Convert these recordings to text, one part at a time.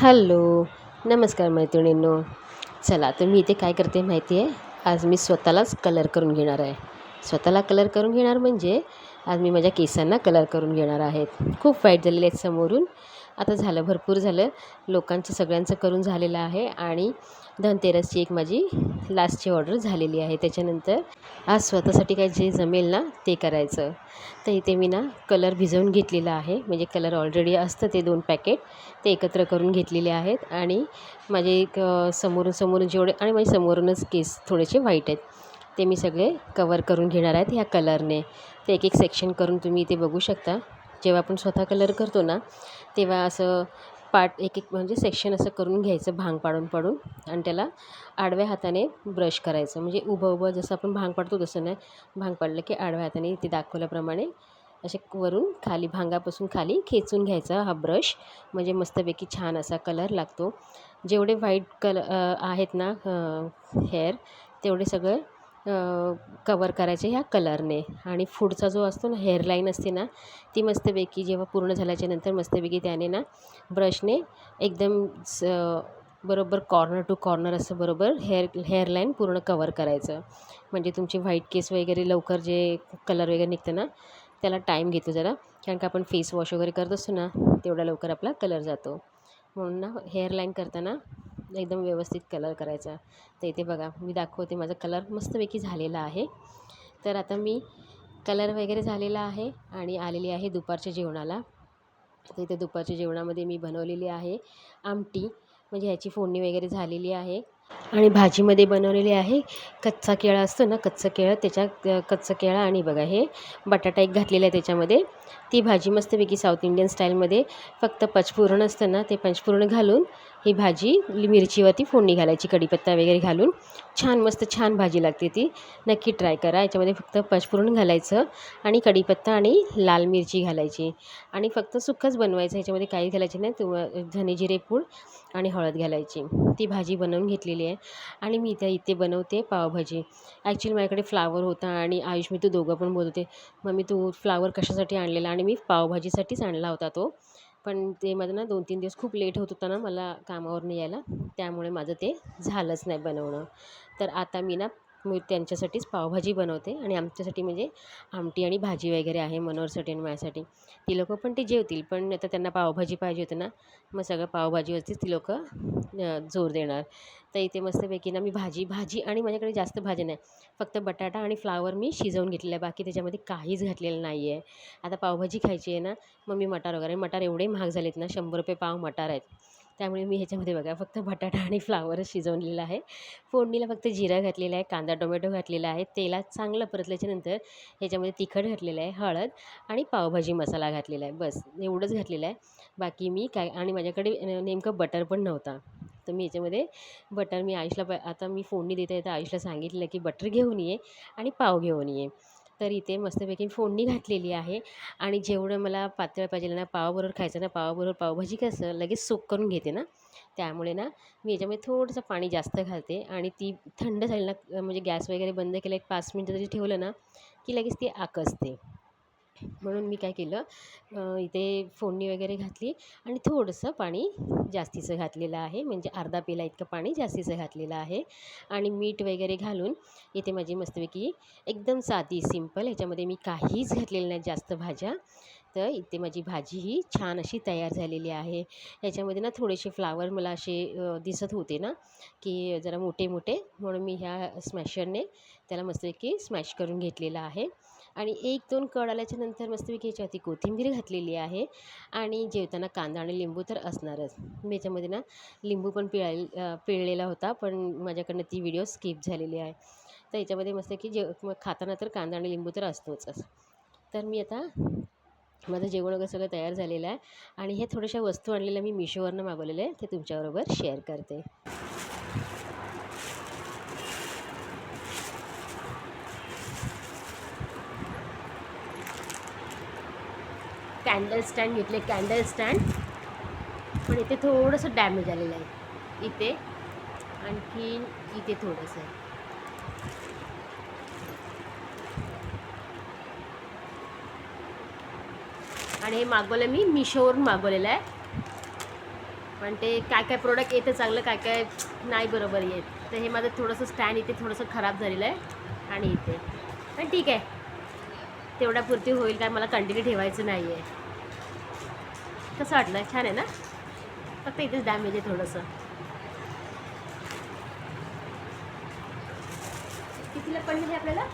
Hello, नमस्कार मैत्रिणींनो. चला तर मी इथे काय करते माहिती आहे, आज मी स्वतःलाच कलर करून घेणार आहे. स्वतःला कलर करून घेणार म्हणजे आज मी माझ्या केसांना कलर करून घेणार आहेत. खूप वाईट झालेले आहेत समोरून. आता झालं, भरपूर झालं, लोकांचं सगळ्यांचं करून झालेलं आहे आणि धनतेरसची एक माझी लास्टची ऑर्डर झालेली आहे. त्याच्यानंतर आज स्वतःसाठी काय जे जमेल ना ते करायचं. तर इथे मी ना कलर भिजवून घेतलेला आहे, म्हणजे कलर ऑलरेडी असतं ते 2 पॅकेट ते एकत्र करून घेतलेले आहेत. आणि माझे एक समोरून जेवढे आणि माझे समोरूनच केस थोडेसे व्हाईट आहेत, ते मी सगळे कवर करून घेणार आहेत ह्या कलरने. ते एक एक सेक्शन करून तुम्ही इथे बघू शकता. जेव्हा आपण स्वतः कलर करतो ना तेव्हा असं पार्ट एक एक म्हणजे सेक्शन असं करून घ्यायचं, भांग पाडून पाडून, आणि त्याला आडव्या हाताने ब्रश करायचं. म्हणजे उभं जसं आपण भांग पाडतो तसं नाही, भांग पाडलं की आडव्या हाताने इथे दाखवल्याप्रमाणे असे वरून खाली भांगापासून खाली खेचून घ्यायचा हा ब्रश. म्हणजे मस्तपैकी छान असा कलर लागतो. जेवढे व्हाईट आहेत ना हेअर, तेवढे सगळं कवर करायचे ह्या कलरने. आणि पुढचा जो असतो ना हेअरलाईन असते ना, ती मस्तपैकी जेव्हा पूर्ण झाल्याच्यानंतर मस्तपैकी त्याने ना ब्रशने एकदम बरोबर कॉर्नर टू कॉर्नर असं बरोबर हेअरलाईन पूर्ण कवर करायचं. म्हणजे तुमचे व्हाईट केस वगैरे लवकर जे कलर वगैरे निघतं ना त्याला टाईम घेतो जरा, कारण का आपण फेस वॉश वगैरे करत असतो ना तेवढा लवकर आपला कलर जातो. म्हणून ना हेअरलाईन करताना एकदम व्यवस्थित कलर करायचा. तर इथे बघा मी दाखवते, माझा कलर मस्तपैकी झालेला आहे. तर आता मी कलर वगैरे झालेला आहे आणि आलेली आहे दुपारच्या जेवणाला. तर इथे दुपारच्या जेवणामध्ये मी बनवलेली आहे आमटी, म्हणजे ह्याची फोडणी वगैरे झालेली आहे. आणि भाजीमध्ये बनवलेली आहे कच्चा केळा असतो ना, कच्चं केळं, कच्चं केळं आणि बघा हे बटाटा एक घातलेला आहे त्याच्यामध्ये. ती भाजी मस्तपैकी साऊथ इंडियन स्टाईलमध्ये फक्त पंचफुरण असतं ना ते पंचफुरण घालून ही भाजी मिरचीवरती फोडणी घालायची, कढीपत्ता वगैरे घालून छान मस्त छान भाजी लागते ती. नक्की ट्राय करा. याच्यामध्ये फक्त पंचफुरण घालायचं आणि कढीपत्ता आणि लाल मिरची घालायची आणि फक्त सुक्कंच बनवायचं. ह्याच्यामध्ये काही घालायचे नाही, धने जिरे पूड आणि हळद घालायची. ती भाजी बनवून घेतलेली आहे. आणि मी इथे बनवते पावभाजी. ॲक्च्युली माझ्याकडे फ्लावर होता आणि आयुष मी तू दोघं पण बोलत होते, मम्मी तू फ्लावर कशासाठी आणलेला, आणि मी पावभाजीसाठीच आणला होता तो. पण ते माझं ना 2-3 दिवस खूप लेट होत होता ना मला कामावरून यायला, त्यामुळे माझं ते झालंच नाही बनवणं. तर आता मी त्यांच्यासाठीच पावभाजी बनवते आणि आमच्यासाठी म्हणजे आमटी आणि भाजी वगैरे आहे मनोहरसाठी आणि माझ्यासाठी. ती लोकं पण ते जेवतील, पण आता त्यांना पावभाजी पाहिजे होती ना, मग सगळं पावभाजीवरतीच ती लोकं जोर देणार. तर इथे मस्तपैकी ना मी भाजी आणि माझ्याकडे जास्त भाज्या नाही, फक्त बटाटा आणि फ्लावर मी शिजवून घेतलेलं आहे, बाकी त्याच्यामध्ये काहीच घातलेलं नाही आहे. आता पावभाजी खायची आहे ना, मग मी मटार वगैरे, मटार एवढे महाग झालेत ना, 100 रुपये पाव मटार आहेत. त्यामुळे मी ह्याच्यामध्ये बघा फक्त बटाटा आणि फ्लावरच शिजवलेलं आहे. फोडणीला फक्त जिरा घातलेला आहे, कांदा टोमॅटो घातलेला आहे, तेलात चांगलं परतल्याच्यानंतर ह्याच्यामध्ये तिखट घातलेलं आहे, हळद आणि पावभाजी मसाला घातलेला आहे, बस एवढंच घातलेलं आहे. बाकी मी काय, आणि माझ्याकडे नेमकं बटर पण नव्हता, तर मी याच्यामध्ये बटर मी आयुषला आता मी फोडणी देता येतं आयुषला सांगितलं की बटर घेऊन ये आणि पाव घेऊन ये. तर इथे मस्तपैकी फोडणी घातलेली आहे. आणि जेवढं मला पातळ पाहिजे ना पावाबरोबर खायचं ना, पावाबरोबर पावभाजी कसं लगेच सोक करून घेते ना, त्यामुळे ना मी याच्यामध्ये थोडंसं पाणी जास्त घालते. आणि ती थंड झाली ना, म्हणजे गॅस वगैरे बंद केलं, एक 5 मिनटं तरी ठेवलं ना की लगेच ती आकसते. म्हणून मी काय केलं, इथे फोडणी वगैरे घातली आणि थोडंसं पाणी जास्तीचं घातलेलं आहे, म्हणजे अर्धा पेला इतकं पाणी जास्तीचं घातलेलं आहे. आणि मीठ वगैरे घालून इथे माझी मस्तपैकी एकदम साधी सिंपल, ह्याच्यामध्ये मी काहीच घातलेलं नाही जास्त भाज्या. तर इथे माझी भाजी ही छान अशी तयार झालेली आहे. ह्याच्यामध्ये ना थोडेसे फ्लावर मला असे दिसत होते ना की जरा मोठे मोठे, म्हणून मी ह्या स्मॅशरने त्याला मस्तपैकी स्मॅश करून घेतलेलं आहे. आणि 1-2 कड आल्याच्या नंतर मस्तपैकी ह्याच्यावरती कोथिंबीर घातलेली आहे. आणि जेवताना कांदा आणि लिंबू तर असणारच. मी याच्यामध्ये ना लिंबू पण पिळलेला होता, पण माझ्याकडनं ती व्हिडिओ स्किप झालेली आहे. तर याच्यामध्ये मस्त की मग खाताना तर कांदा आणि लिंबू तर असतोच. तर मी आता माझं जेवण वगैरे सगळं तयार झालेलं आहे. आणि हे थोड्याशा वस्तू आणलेल्या मी मिशोवरनं मागवलेल्या आहे, ते तुमच्याबरोबर शेअर करते. कॅन्डल स्टँड घेतले, कॅन्डल स्टँड, पण इथे थोडंसं डॅमेज आलेलं आहे, इथे आणखीन इथे थोडंसं आहे. आणि हे मागवलं मी मिशोवरून मागवलेलं आहे. पण ते काय काय प्रोडक्ट येतं चांगलं, काय काय नाही बरोबर येत. तर हे माझं थोडंसं स्टँड इथे थोडंसं खराब झालेलं आहे आणि इथे पण ठीक आहे, तेवढ्यापुरती होईल, काय मला कंटिन्यू ठेवायचं नाही आहे. कसं वाटलं? छान आहे ना? फक्त इथेच डॅमेज आहे थोडंसं. कितीला पडले हे आपल्याला?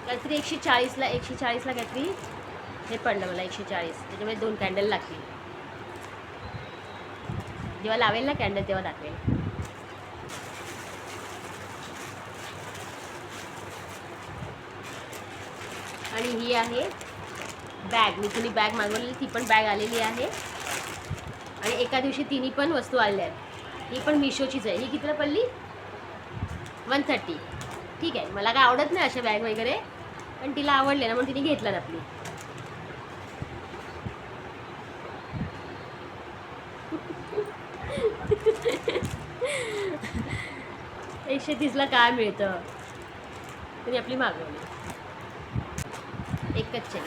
काहीतरी 140ला काहीतरी हे पडलं मला, 140. त्याच्यामुळे 2 कॅन्डल लागतील. जेव्हा लावेल ना कॅन्डल तेव्हा दाखवेल. आणि ही आहे बॅग. मी तुम्ही बॅग मागवलेली, ती पण बॅग आलेली आहे. आणि एका दिवशी तिन्ही पण वस्तू आलेल्या आहेत. ही पण मिशोचीच आहे. ही कितीला पडली? 130. ठीक आहे, मला काय आवडत नाही अशा बॅग वगैरे, पण तिला आवडले ना म्हणून तिने घेतलं आपली. 130ला काय मिळतं? तुम्ही आपली मागवली. एकच चेन,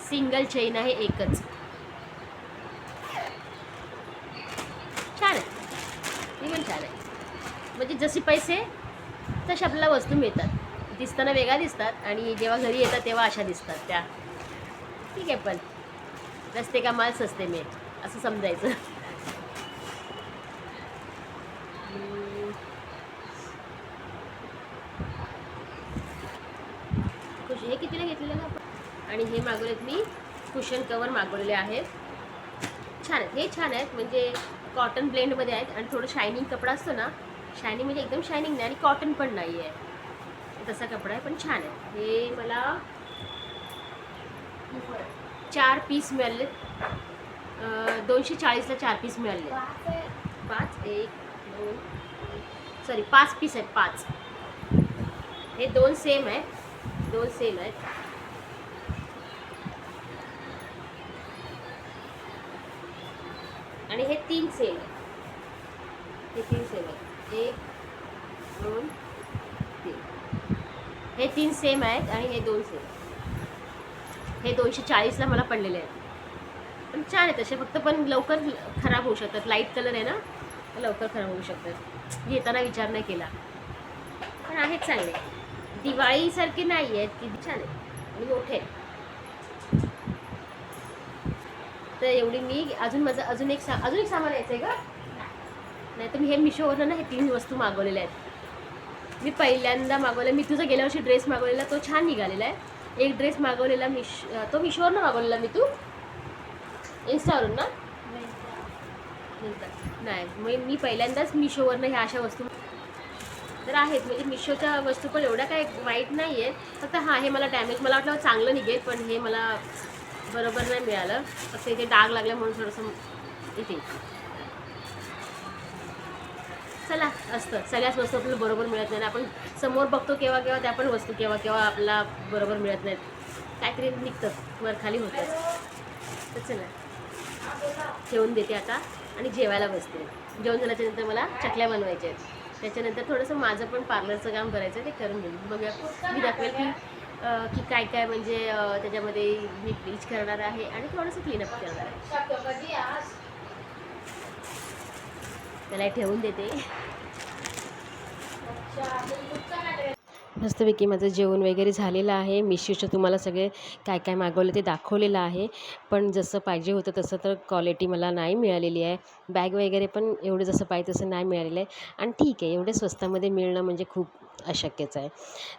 सिंगल चेन आहे, एकच. छान आहे, ही पण छान आहे. म्हणजे जसे पैसे तसे आपल्याला वस्तू मिळतात. दिसताना वेगळ्या दिसतात आणि जेव्हा घरी येतात तेव्हा अशा दिसतात त्या. ठीक आहे, पण रस्ते का माल सस्ते में, असं समजायचं. हे कितीला घेतलेलं ना आपण? आणि हे मागवलेत मी कुशन कवर मागवलेले आहेत. छान आहेत, हे छान आहेत. म्हणजे कॉटन ब्लेंडमध्ये आहेत आणि थोडं शायनिंग कपडा असतो ना, शायनिंग म्हणजे एकदम शायनिंग नाही आणि कॉटन पण नाही आहे, तसा कपडा आहे, पण छान आहे. हे मला 4 पीस मिळाले. 240ला 4 पीस मिळाले. 5 पीस आहेत, 5. हे 2 सेम आहेत, 2 सेम आहेत. आणि हे 3 सेम आहेत. हे 3 सेम आहेत. 1 2 3. हे 3 सेम आहेत आणि हे 2 सेम. हे 240ला मला पडलेले आहेत. पण छान आहे तसे, फक्त पण लवकर खराब होऊ शकतात. लाईट कलर आहे ना, लवकर खराब होऊ शकतात. घेताना विचार नाही केला, पण आहेत चांगले. दिवाळीसारखे नाही आहेत, किती छान आहेत आणि मोठे आहेत. तर एवढी मी अजून एक सामान यायचं आहे का? नाही तर मी हे मिशोवरनं ना हे 3 वस्तू मागवलेल्या आहेत. मी पहिल्यांदा मागवलं, मी तुझा गेल्या वर्षी ड्रेस मागवलेला, तो छान निघालेला आहे. एक ड्रेस मागवलेला तो मिशोवरनं मागवलेला मी. तू इन्स्टावरून ना? नाही, मी पहिल्यांदाच मिशोवरनं ह्या अशा वस्तू तर आहेत. म्हणजे मिशोच्या वस्तू पण एवढ्या काय वाईट नाही आहेत. फक्त हां, हे मला डॅमेज, मला वाटलं चांगलं निघेल, पण हे मला बरोबर नाही मिळालं. फक्त इथे डाग लागल्या म्हणून थोडंसं इथे. चला, असतं सगळ्याच वस्तू आपल्याला बरोबर मिळत नाही. आपण समोर बघतो केव्हा केव्हा त्या पण वस्तू केव्हा आपल्याला बरोबर मिळत नाहीत. काहीतरी निघतं, वर खाली होतं. तर चला, ठेवून देते आता आणि जेवायला बसते. जेवण झाल्याच्यानंतर मला चकल्या बनवायच्या आहेत. त्याच्यानंतर थोडंसं माझं पण पार्लरचं काम करायचं आहे, ते करून घेईन. बघूया, मी दाखवेल की काय काय म्हणजे त्याच्यामध्ये मी ब्लीच करणार आहे आणि थोडंसं क्लीनअप करणार आहे. त्याला ठेवून देते. मस्तपैकी माझं जेवण वगैरे झालेलं आहे. मिशोचं तुम्हाला सगळे काय काय मागवलं ते दाखवलेलं आहे. पण जसं पाहिजे होतं तसं तर क्वालिटी मला नाही मिळालेली आहे. बॅग वगैरे पण एवढं जसं पाहिजे तसं नाही मिळालेलं आहे. आणि ठीक आहे, एवढे स्वस्तामध्ये मिळणं म्हणजे खूप अशक्यच आहे.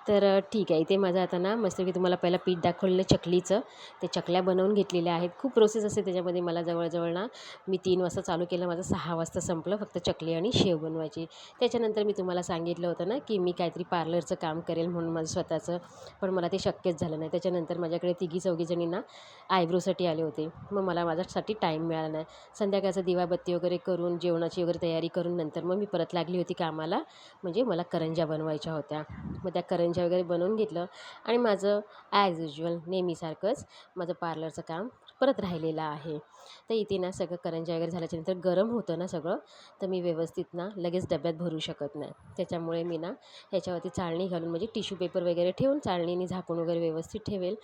तर ठीक आहे, इथे माझं आता ना मस्तपैकी तुम्हाला पहिलं पीठ दाखवलेलं चकलीचं, ते चकल्या बनवून घेतलेल्या आहेत. खूप प्रोसेस असते त्याच्यामध्ये. मला जवळजवळ ना मी 3 वाजता चालू केलं, माझं 6 वाजता संपलं फक्त चकली आणि शेव बनवायची. त्याच्यानंतर मी तुम्हाला सांगितलं होतं ना की मी काहीतरी पार्लरचं काम करेल म्हणून माझं स्वतःचं, पण मला ते शक्यच झालं नाही. त्याच्यानंतर माझ्याकडे 3-4 जणींना आयब्रोसाठी आले होते, मग मला माझ्यासाठी टाईम मिळाला नाही. संध्याकाळचं दिवाबत्ती वगैरे करून जेवणाची वगैरे तयारी करून नंतर मग मी परत लागली होती कामाला. म्हणजे मला करंज्या बनवायच्या होत्या. मग त्या करंज्या वगैरे बनवून घेतलं आणि माझं ॲज युज्युअल नेहमीसारखंच माझं पार्लरचं काम परत राहिलेला आहे. तर इथे ना सगळं करंज्या वगैरे झाल्याच्यानंतर गरम होतं ना सगळं, तर मी व्यवस्थित ना लगेच डब्यात भरू शकत नाही. त्याच्यामुळे मी ना ह्याच्यावरती चाळणी घालून म्हणजे टिश्यू पेपर वगैरे ठेवून चाळणीने झाकून वगैरे व्यवस्थित ठेवेल.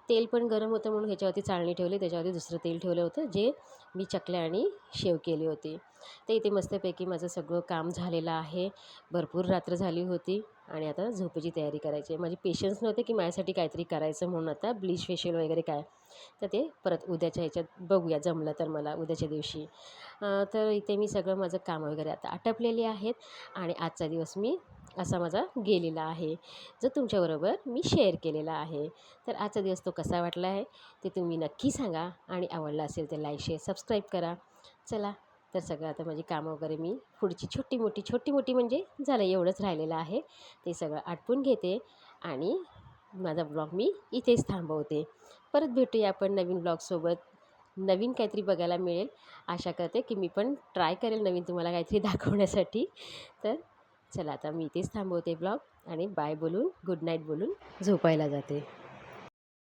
तेल पण गरम होतं म्हणून ह्याच्यावरती चाळणी ठेवली, त्याच्यावरती दुसरं तेल ठेवलं होतं जे मी चकल्या आणि शेव केली होती. तर इथे मस्तपैकी माझं सगळं काम झालेलं आहे. भरपूर रात्र झाली होती आणि आता झोपेची तयारी करायची आहे. माझी पेशन्स नव्हते की माझ्यासाठी काहीतरी करायचं म्हणून आता ब्लीच फेशियल वगैरे काय, तर ते परत उद्याच्या ह्याच्यात बघूया जमलं तर मला उद्याच्या दिवशी. तर इथे मी सगळं माझं काम वगैरे आता आटपलेली आहेत आणि आजचा दिवस मी असा माझा गेलेला आहे, जो तुमच्याबरोबर मी शेअर केलेला आहे. तर आजचा दिवस तो कसा वाटला आहे ते तुम्ही नक्की सांगा आणि आवडला असेल तर लाईक शेअर सबस्क्राईब करा. चला, तर सगळं आता माझी कामं वगैरे मी पुढची छोटी मोठी म्हणजे झालं एवढंच राहिलेलं आहे, ते सगळं आटपून घेते आणि माझा ब्लॉग मी इथेच थांबवते. परत भेटूया आपण नवीन ब्लॉगसोबत. नवीन काहीतरी बघायला मिळेल आशा करते की मी पण ट्राय करेल नवीन तुम्हाला काहीतरी दाखवण्यासाठी. तर चला आता मी इथेच थांबवते ब्लॉग आणि बाय बोलून गुड नाईट बोलून झोपायला जाते.